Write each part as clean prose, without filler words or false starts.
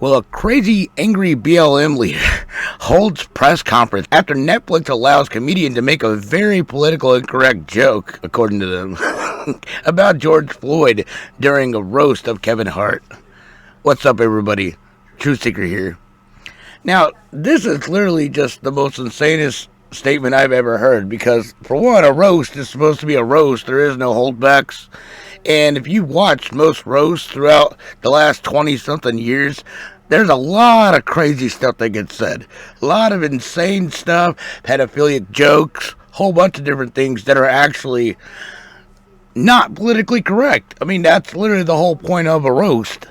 Well, a crazy, angry BLM leader holds press conference after Netflix allows comedian to make a very politically incorrect joke, according to them, about George Floyd during a roast of Kevin Hart. What's up, everybody? Truth Seeker here. Now, this is literally just the most insanest statement I've ever heard, because, for one, a roast is supposed to be a roast. There is no holdbacks. And if you watch most roasts throughout the last 20-something years, there's a lot of crazy stuff that gets said. A lot of insane stuff, pedophilic jokes, whole bunch of different things that are actually not politically correct. I mean, that's literally the whole point of a roast.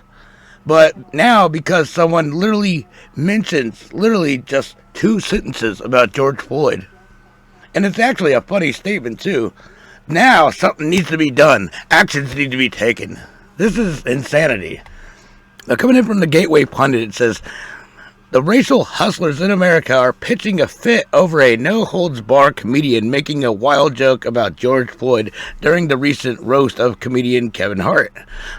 But now, because someone literally mentions literally just 2 sentences about George Floyd, and it's actually a funny statement too, now something needs to be done. Actions need to be taken. This is insanity. Now, coming in from the Gateway Pundit, it says, the racial hustlers in America are pitching a fit over a no-holds-barred comedian making a wild joke about George Floyd during the recent roast of comedian Kevin Hart.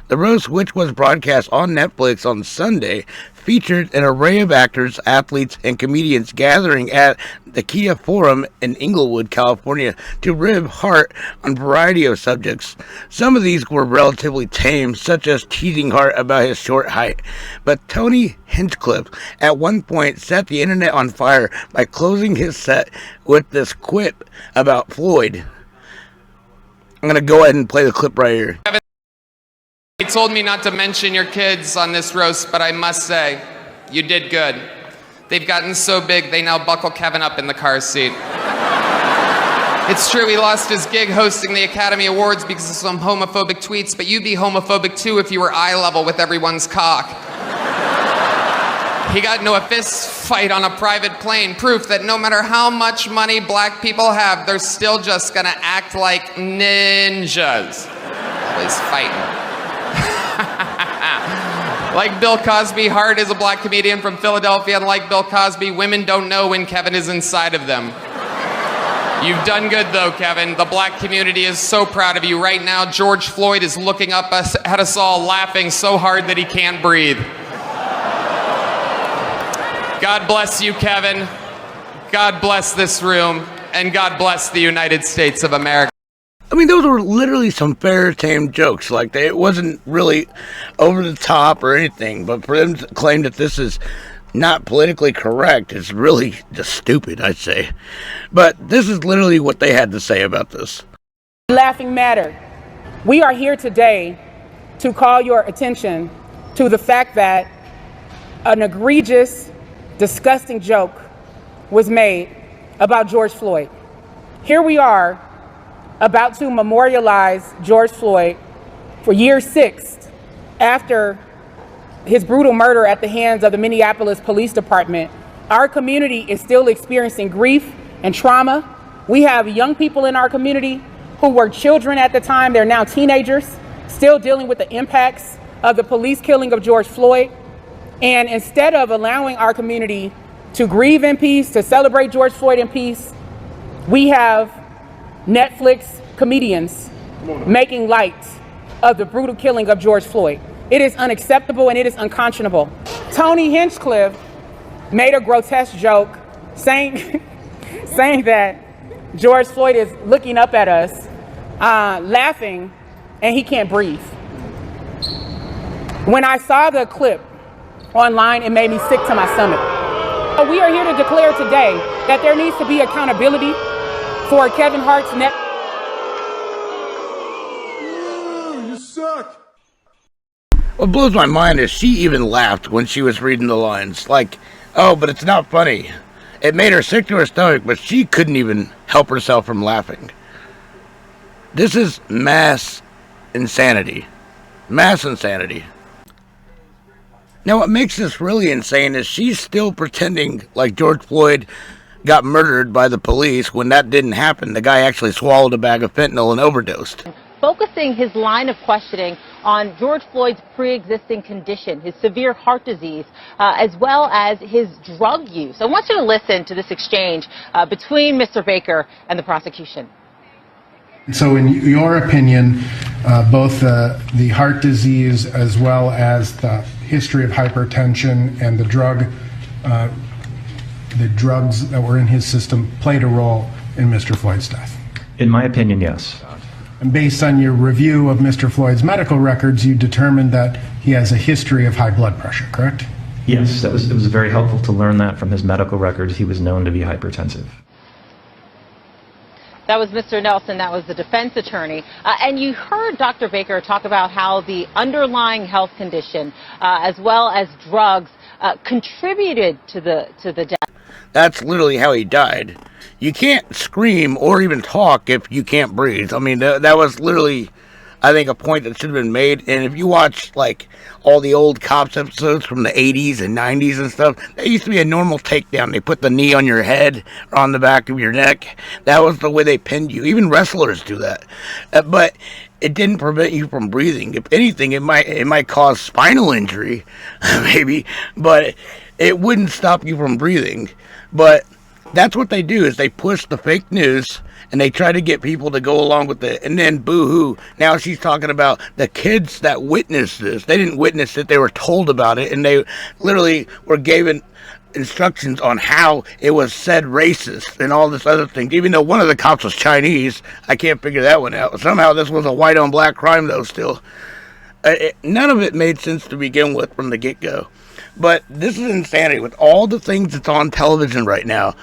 The roast, which was broadcast on Netflix on Sunday, featured an array of actors, athletes, and comedians gathering at the Kia Forum in Inglewood, California, to rib Hart on a variety of subjects. Some of these were relatively tame, such as teasing Hart about his short height. But Tony Hinchcliffe at one point set the internet on fire by closing his set with this quip about Floyd. I'm going to go ahead and play the clip right here. They told me not to mention your kids on this roast, but I must say, you did good. They've gotten so big, they now buckle Kevin up in the car seat. It's true, he lost his gig hosting the Academy Awards because of some homophobic tweets, but you'd be homophobic too if you were eye level with everyone's cock. He got into a fist fight on a private plane, proof that no matter how much money black people have, they're still just gonna act like ninjas. Always fighting. Like Bill Cosby, Hart is a black comedian from Philadelphia, and like Bill Cosby, women don't know when Kevin is inside of them. You've done good though, Kevin. The black community is so proud of you. Right now, George Floyd is looking up at us all, laughing so hard that he can't breathe. God bless you, Kevin. God bless this room, and God bless the United States of America. I mean, those were literally some fair, tame jokes. Like, it wasn't really over the top or anything. But for them to claim that this is not politically correct is really just stupid, I'd say. But this is literally what they had to say about this. Laughing matter. We are here today to call your attention to the fact that an egregious, disgusting joke was made about George Floyd. Here we are, about to memorialize George Floyd for year 6 after his brutal murder at the hands of the Minneapolis Police Department. Our community is still experiencing grief and trauma. We have young people in our community who were children at the time, they're now teenagers, still dealing with the impacts of the police killing of George Floyd. And instead of allowing our community to grieve in peace, to celebrate George Floyd in peace, we have Netflix comedians making light of the brutal killing of George Floyd. It is unacceptable and it is unconscionable. Tony Hinchcliffe made a grotesque joke saying that George Floyd is looking up at us, laughing, and he can't breathe. When I saw the clip online, it made me sick to my stomach. We are here to declare today that there needs to be accountability for Kevin Hart's net. You suck. What blows my mind is she even laughed when she was reading the lines. Like, oh, but it's not funny. It made her sick to her stomach, but she couldn't even help herself from laughing. This is mass insanity. Mass insanity. Now, what makes this really insane is she's still pretending like George Floyd got murdered by the police when that didn't happen. The guy actually swallowed a bag of fentanyl and overdosed. Focusing his line of questioning on George Floyd's pre-existing condition, his severe heart disease, as well as his drug use. I want you to listen to this exchange between Mr. Baker and the prosecution. So in your opinion, both the heart disease as well as history of hypertension and the drugs that were in his system played a role in Mr. Floyd's death? In my opinion, yes. And based on your review of Mr. Floyd's medical records, you determined that he has a history of high blood pressure, correct? Yes, it was very helpful to learn that from his medical records. He was known to be hypertensive. That was Mr. Nelson. That was the defense attorney. And you heard Dr. Baker talk about how the underlying health condition, as well as drugs, contributed to the death. That's literally how he died. You can't scream or even talk if you can't breathe. I mean, that was literally, I think, a point that should have been made. And if you watch, like, all the old Cops episodes from the 80s and 90s and stuff, that used to be a normal takedown. They put the knee on your head or on the back of your neck. That was the way they pinned you. Even wrestlers do that. But it didn't prevent you from breathing. If anything, it might cause spinal injury, maybe, but it wouldn't stop you from breathing. But that's what they do, is they push the fake news and they try to get people to go along with it. And then boo-hoo, now she's talking about the kids that witnessed this. They didn't witness it, they were told about it, and they literally were given instructions on how it was said racist and all this other thing. Even though one of the cops was Chinese, I can't figure that one out. Somehow this was a white on black crime though still. None of it made sense to begin with from the get-go. But this is insanity with all the things that's on television right now,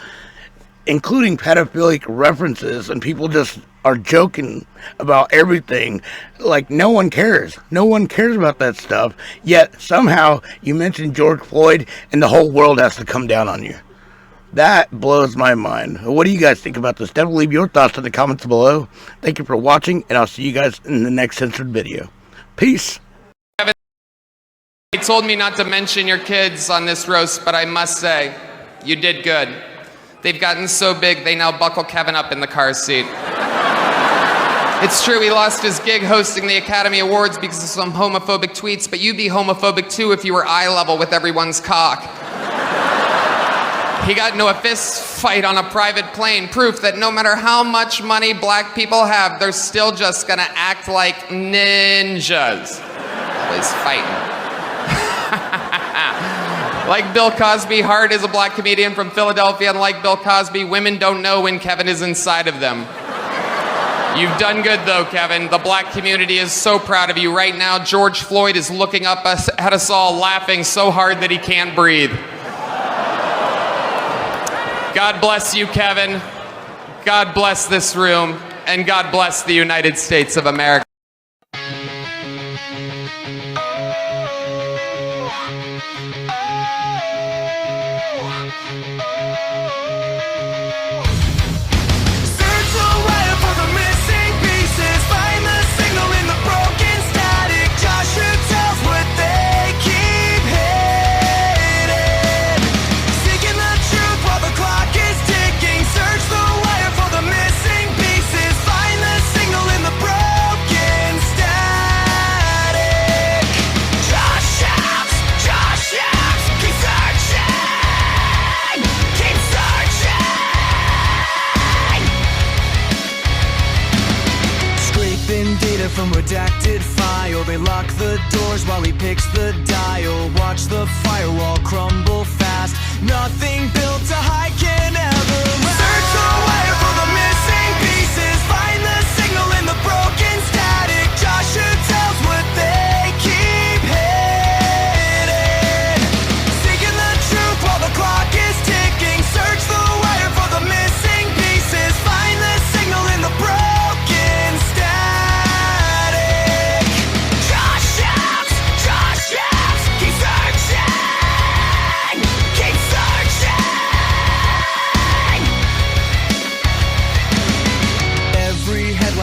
including pedophilic references, and people just are joking about everything. Like, no one cares. No one cares about that stuff. Yet, somehow, you mention George Floyd, and the whole world has to come down on you. That blows my mind. What do you guys think about this? Definitely leave your thoughts in the comments below. Thank you for watching, and I'll see you guys in the next censored video. Peace. They told me not to mention your kids on this roast, but I must say, you did good. They've gotten so big, they now buckle Kevin up in the car seat. It's true, he lost his gig hosting the Academy Awards because of some homophobic tweets, but you'd be homophobic too if you were eye level with everyone's cock. He got into a fist fight on a private plane, proof that no matter how much money black people have, they're still just gonna act like ninjas. Always fighting. Like Bill Cosby, Hart is a black comedian from Philadelphia, and like Bill Cosby, women don't know when Kevin is inside of them. You've done good though, Kevin. The black community is so proud of you. Right now, George Floyd is looking up at us all, laughing so hard that he can't breathe. God bless you, Kevin. God bless this room, and God bless the United States of America. From redacted file, they lock the doors while he picks the dial. Watch the firewall crumble fast. Nothing built to hide can ever last. Search the wire for the missing pieces. Find the signal in the broken static. Joshua tells what they keep hidden. Seeking the truth while the clock is ticking. Search the wire for the missing pieces. Find the signal in the broken static.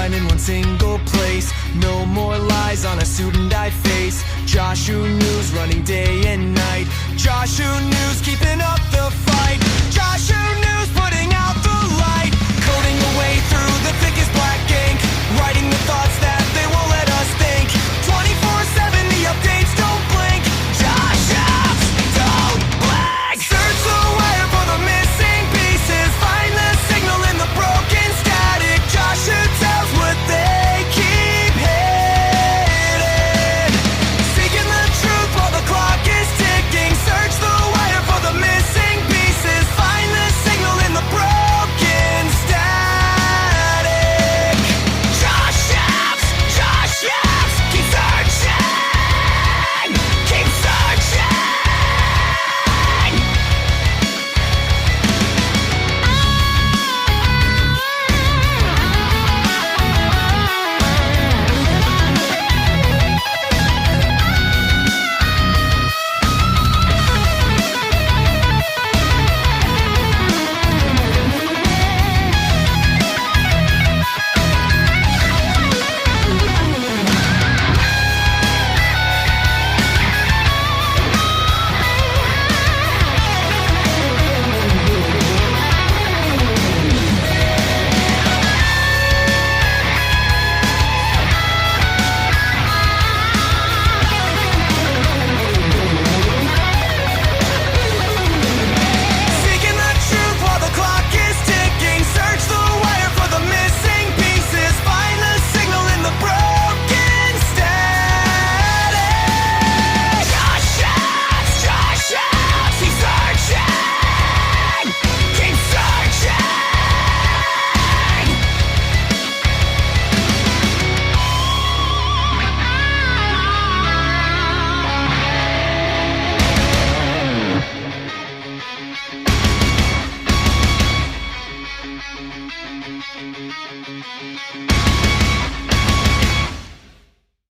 In one single place, no more lies on a suit and tie face. Joshua News running day and night. Joshua News keeping up the